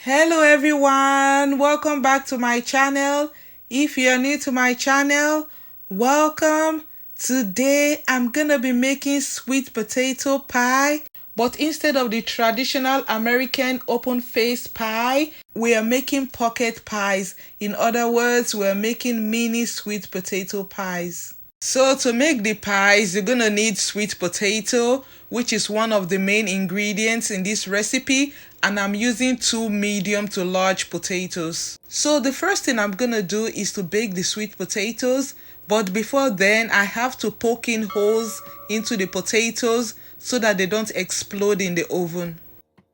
Hello everyone, welcome back to my channel. If you're new to my channel, welcome. Today I'm gonna be making sweet potato pie, but instead of the traditional American open-faced pie, we are making pocket pies. In other words, we're making mini sweet potato pies. So to make the pies, you're gonna need sweet potato, which is one of the main ingredients in this recipe, and I'm using 2 medium to large potatoes. So the first thing I'm gonna do is to bake the sweet potatoes, but before then I have to poke in holes into the potatoes so that they don't explode in the oven.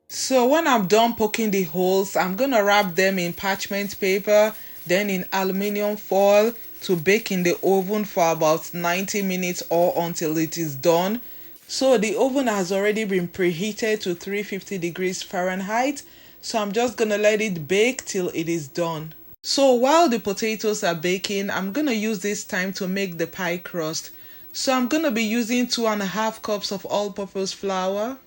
So when I'm done poking the holes, I'm gonna wrap them in parchment paper, then in aluminium foil to bake in the oven for about 90 minutes or until it is done. So the oven has already been preheated to 350 degrees Fahrenheit. So I'm just gonna let it bake till it is done. So while the potatoes are baking, I'm gonna use this time to make the pie crust. So I'm gonna be using 2.5 cups of all-purpose flour.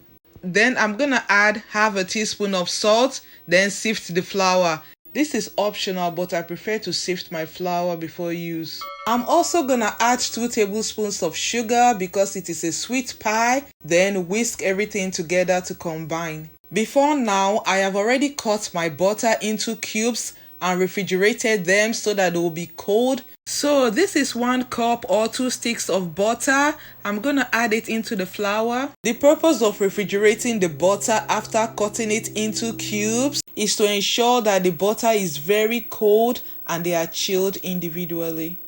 Then I'm gonna add half a teaspoon of salt, then sift the flour. This is optional, but I prefer to sift my flour before use. I'm also gonna add 2 tablespoons of sugar because it is a sweet pie, then whisk everything together to combine. Before now, I have already cut my butter into cubes and refrigerated them so that they will be cold. So this is 1 cup or 2 sticks of butter. I'm gonna add it into the flour. The purpose of refrigerating the butter after cutting it into cubes is to ensure that the butter is very cold and they are chilled individually.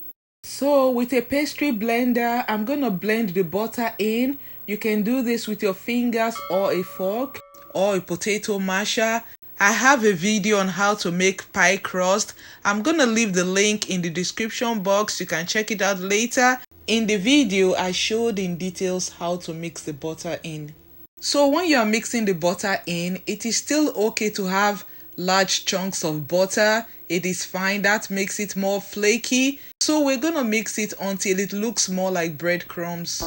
So with a pastry blender, I'm gonna blend the butter in. You can do this with your fingers or a fork or a potato masher. I have a video on how to make pie crust. I'm gonna leave the link in the description box. You can check it out later. In the video, I showed in details how to mix the butter in. So when you are mixing the butter in, it is still okay to have large chunks of butter. It is fine, that makes it more flaky. So we're gonna mix it until it looks more like breadcrumbs.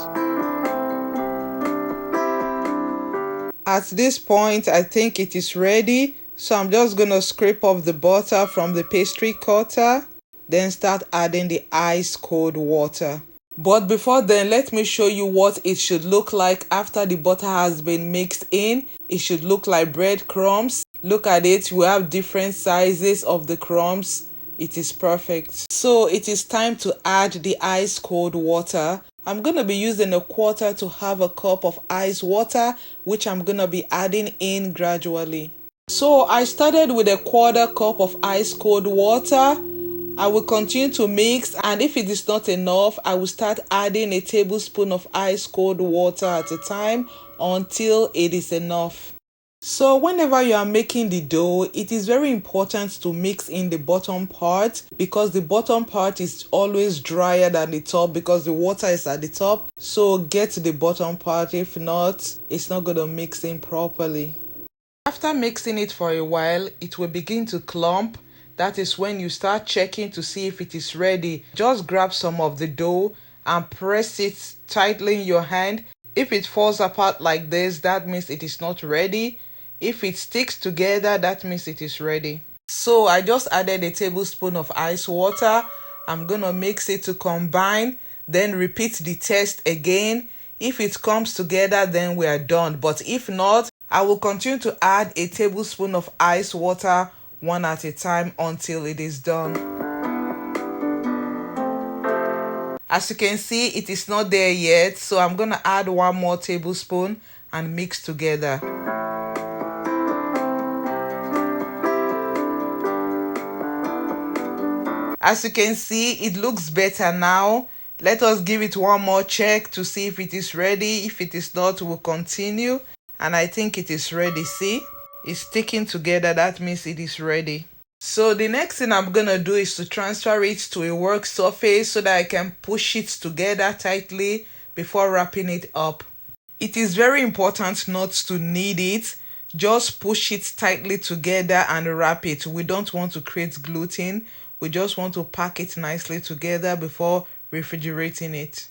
At this point, I think it is ready. So I'm just gonna scrape off the butter from the pastry cutter, then start adding the ice cold water. But before then, let me show you what it should look like after the butter has been mixed in. It should look like breadcrumbs. Look at it, we have different sizes of the crumbs. It is perfect. So it is time to add the ice cold water. I'm gonna be using 1/4 to 1/2 cup of ice water, which I'm gonna be adding in gradually. So I started with 1/4 cup of ice cold water. I will continue to mix, and if it is not enough, I will start adding a tablespoon of ice cold water at a time until it is enough. So whenever you are making the dough, it is very important to mix in the bottom part because the bottom part is always drier than the top because the water is at the top. So get the bottom part, if not, it's not going to mix in properly. After mixing it for a while, it will begin to clump. That is when you start checking to see if it is ready. Just grab some of the dough and press it tightly in your hand. If it falls apart like this, that means it is not ready. If it sticks together, that means it is ready. So I just added a tablespoon of ice water. I'm gonna mix it to combine, then repeat the test again. If it comes together, then we are done. But if not, I will continue to add a tablespoon of ice water one at a time until it is done. As you can see, it is not there yet, so I'm gonna add 1 more tablespoon and mix together. As you can see, it looks better now. Let us give it 1 more check to see if it is ready. If it is not, we'll continue. And I think it is ready. See, it's sticking together. That means it is ready. So the next thing I'm gonna do is to transfer it to a work surface so that I can push it together tightly before wrapping it up. It is very important not to knead it. Just push it tightly together and wrap it. We don't want to create gluten. We just want to pack it nicely together before refrigerating it.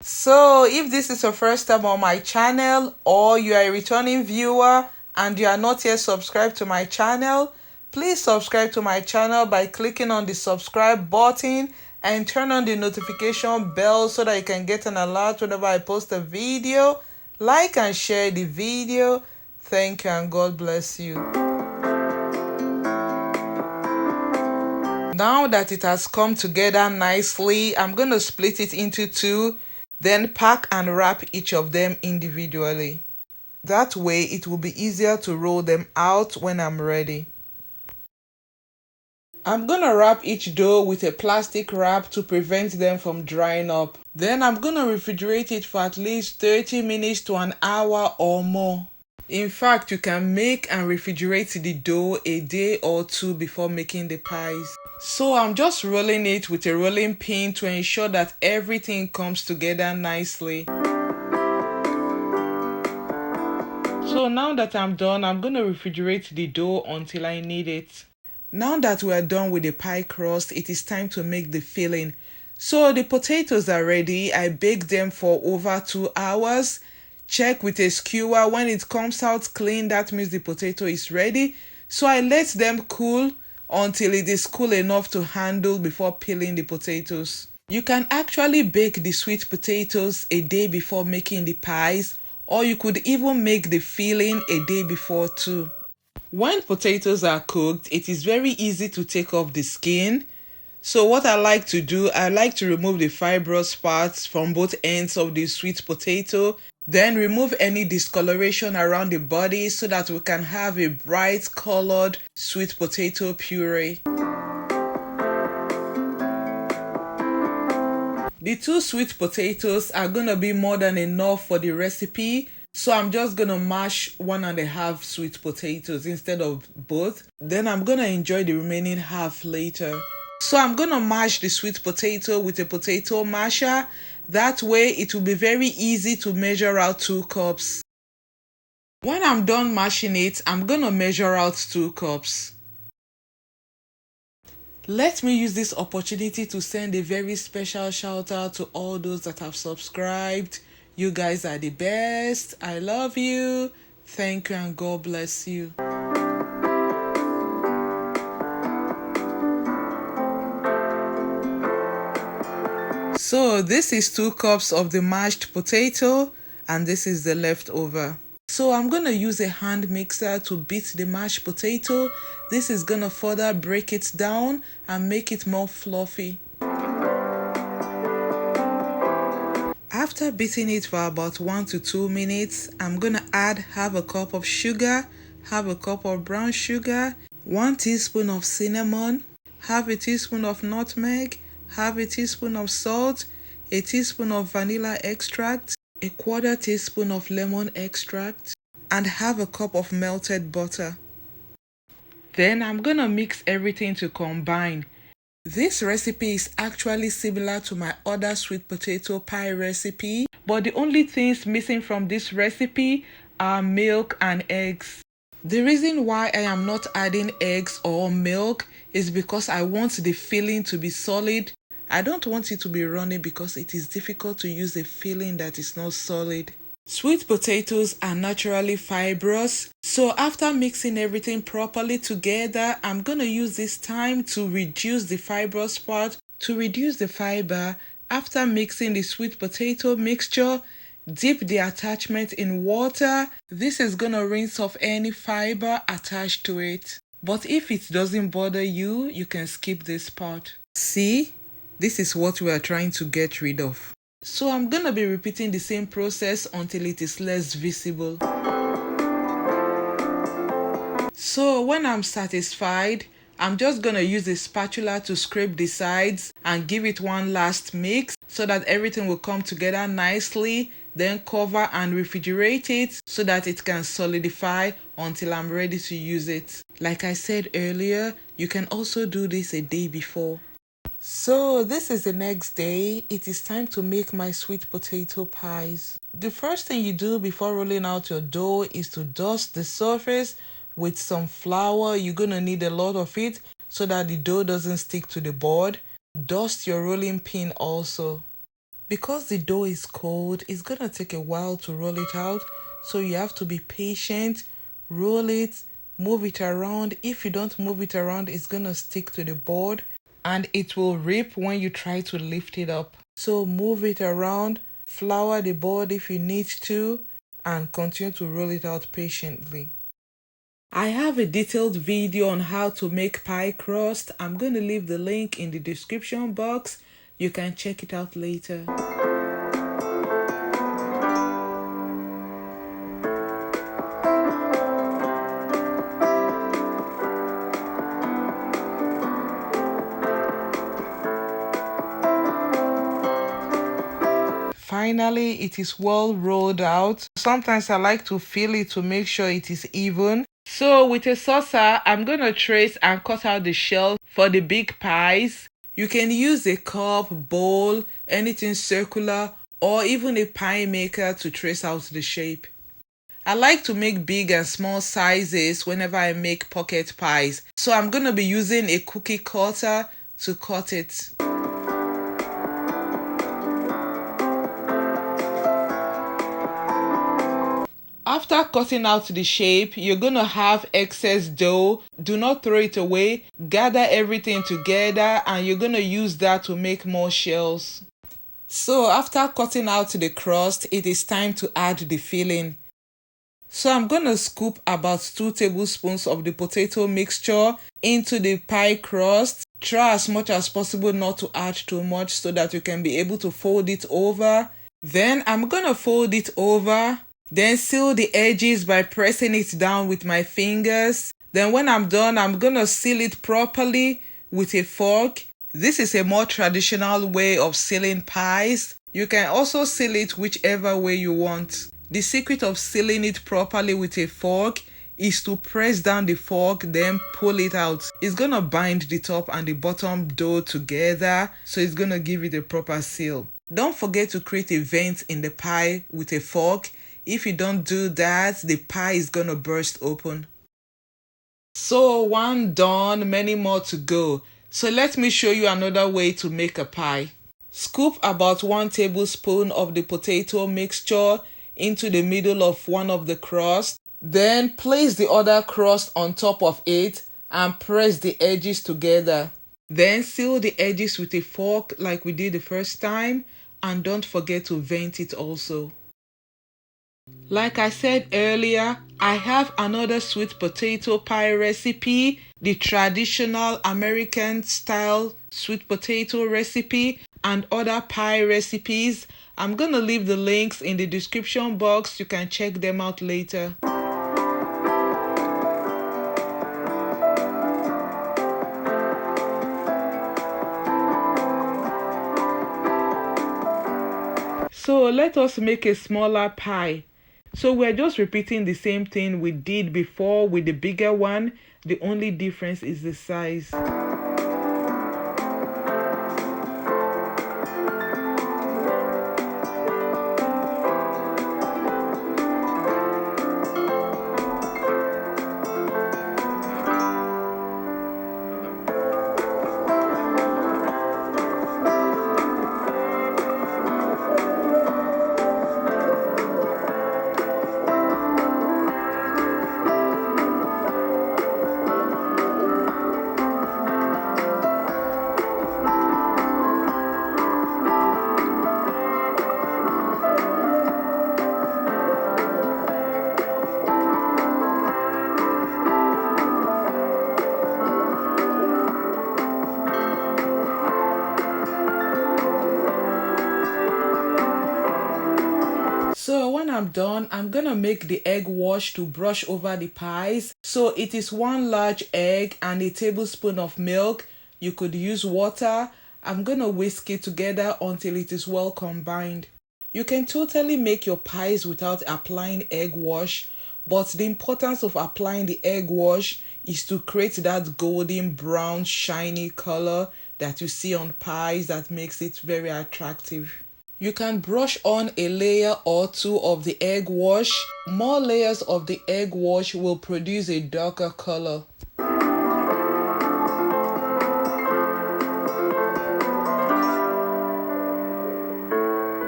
So if this is your first time on my channel or you are a returning viewer, and you are not yet subscribed to my channel, please subscribe to my channel by clicking on the subscribe button and turn on the notification bell so that you can get an alert whenever I post a video. Like and share the video. Thank you and God bless you. Now that it has come together nicely, I'm going to split it into two, then pack and wrap each of them individually. That way it will be easier to roll them out when I'm ready. I'm gonna wrap each dough with a plastic wrap to prevent them from drying up. Then I'm gonna refrigerate it for at least 30 minutes to an hour or more. In fact, you can make and refrigerate the dough a day or two before making the pies. So I'm just rolling it with a rolling pin to ensure that everything comes together nicely. So now that I'm done, I'm gonna refrigerate the dough until I need it. Now that we are done with the pie crust, it is time to make the filling. So the potatoes are ready. I baked them for over 2 hours. Check with a skewer. When it comes out clean, that means the potato is ready. So I let them cool until it is cool enough to handle before peeling the potatoes. You can actually bake the sweet potatoes a day before making the pies, or you could even make the filling a day before too. When potatoes are cooked, it is very easy to take off the skin. So what I like to do, I like to remove the fibrous parts from both ends of the sweet potato, then remove any discoloration around the body so that we can have a bright colored sweet potato puree. The 2 sweet potatoes are gonna be more than enough for the recipe. So I'm just gonna mash 1.5 sweet potatoes instead of both. Then I'm gonna enjoy the remaining half later. So I'm gonna mash the sweet potato with a potato masher. That way it will be very easy to measure out 2 cups. When I'm done mashing it, I'm gonna measure out 2 cups. Let me use this opportunity to send a very special shout out to all those that have subscribed. You guys are the best. I love you. Thank you and God bless you. So this is 2 cups of the mashed potato and this is the leftover. So I'm going to use a hand mixer to beat the mashed potato. This is going to further break it down and make it more fluffy. After beating it for about 1 to 2 minutes, I'm going to add half a cup of sugar, half a cup of brown sugar, 1 teaspoon of cinnamon, half a teaspoon of nutmeg, half a teaspoon of salt, a teaspoon of vanilla extract, a 1/4 teaspoon of lemon extract, and half a cup of melted butter. Then I'm going to mix everything to combine. This recipe is actually similar to my other sweet potato pie recipe, but the only things missing from this recipe are milk and eggs. The reason why I am not adding eggs or milk is because I want the filling to be solid. I don't want it to be runny because it is difficult to use a filling that is not solid. Sweet potatoes are naturally fibrous, so after mixing everything properly together, I'm going to use this time to reduce the fibrous part. To reduce the fiber, after mixing the sweet potato mixture, dip the attachment in water. This is going to rinse off any fiber attached to it. But if it doesn't bother you, you can skip this part. See, this is what we are trying to get rid of. So I'm going to be repeating the same process until it is less visible. So when I'm satisfied, I'm just going to use a spatula to scrape the sides and give it one last mix so that everything will come together nicely. Then cover and refrigerate it so that it can solidify until I'm ready to use it. Like I said earlier, you can also do this a day before. So this is the next day. It is time to make my sweet potato pies. The first thing you do before rolling out your dough is to dust the surface with some flour. You're going to need a lot of it so that the dough doesn't stick to the board. Dust your rolling pin also. Because the dough is cold, it's going to take a while to roll it out. So you have to be patient. roll it, move it around. If you don't move it around, it's gonna stick to the board and it will rip when you try to lift it up. So move it around, flour the board if you need to, and continue to roll it out patiently. I have a detailed video on how to make pie crust. I'm going to leave the link in the description box. You can check it out later. Finally, it is well rolled out. Sometimes I like to feel it to make sure it is even. So with a saucer, I'm going to trace and cut out the shell for the big pies. You can use a cup, bowl, anything circular, or even a pie maker to trace out the shape. I like to make big and small sizes whenever I make pocket pies. So I'm going to be using a cookie cutter to cut it. After cutting out the shape, you're going to have excess dough. Do not throw it away. Gather everything together and you're going to use that to make more shells. So after cutting out the crust, it is time to add the filling. So I'm going to scoop about 2 tablespoons of the potato mixture into the pie crust. Try as much as possible not to add too much so that you can be able to fold it over. Then I'm going to fold it over. Then seal the edges by pressing it down with my fingers. Then when I'm done, I'm going to seal it properly with a fork. This is a more traditional way of sealing pies. You can also seal it whichever way you want. The secret of sealing it properly with a fork is to press down the fork, then pull it out. It's going to bind the top and the bottom dough together, so it's going to give it a proper seal. Don't forget to create a vent in the pie with a fork. If you don't do that, the pie is gonna burst open. So one done, many more to go. So let me show you another way to make a pie. Scoop about 1 tablespoon of the potato mixture into the middle of one of the crusts. Then place the other crust on top of it and press the edges together. Then seal the edges with a fork like we did the first time, and don't forget to vent it also. Like I said earlier, I have another sweet potato pie recipe, the traditional American style sweet potato recipe, and other pie recipes. I'm gonna leave the links in the description box. You can check them out later. So let us make a smaller pie. So we're just repeating the same thing we did before with the bigger one. The only difference is the size. So when I'm done, I'm gonna make the egg wash to brush over the pies. So it is 1 large egg and a tablespoon of milk. You could use water. I'm gonna whisk it together until it is well combined. You can totally make your pies without applying egg wash, but the importance of applying the egg wash is to create that golden brown shiny color that you see on pies that makes it very attractive. You can brush on a layer or 2 of the egg wash. More layers of the egg wash will produce a darker color.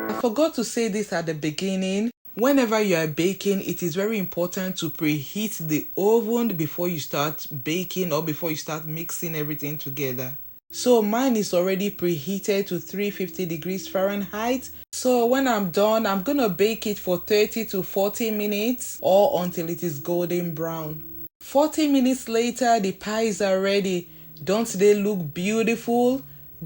I forgot to say this at the beginning. Whenever you are baking, it is very important to preheat the oven before you start baking or before you start mixing everything together. So mine is already preheated to 350 degrees Fahrenheit. So when I'm done, I'm gonna bake it for 30 to 40 minutes or until it is golden brown. 40 minutes later, the pies are ready. Don't they look beautiful?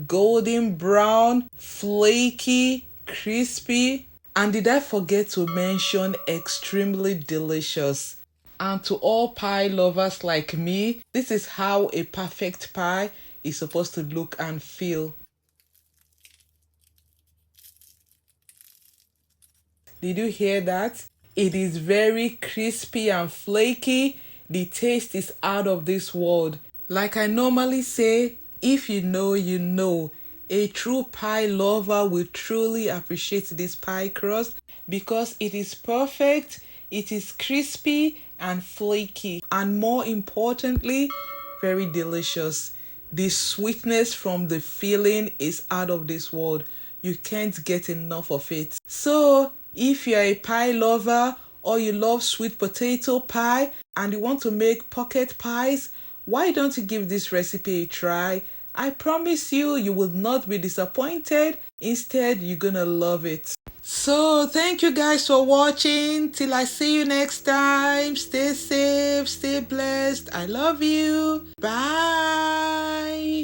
Golden brown, flaky, crispy. And did I forget to mention extremely delicious? And to all pie lovers like me, this is how a perfect pie is supposed to look and feel. Did you hear that? It is very crispy and flaky. The taste is out of this world. Like I normally say, if you know, you know. A true pie lover will truly appreciate this pie crust because it is perfect, it is crispy and flaky, and more importantly, very delicious. The sweetness from the filling is out of this world. You can't get enough of it. So, if you're a pie lover or you love sweet potato pie and you want to make pocket pies, why don't you give this recipe a try? I promise you, you will not be disappointed. Instead, you're gonna love it. So, thank you guys for watching. Till I see you next time. Stay safe, stay blessed. I love you. Bye.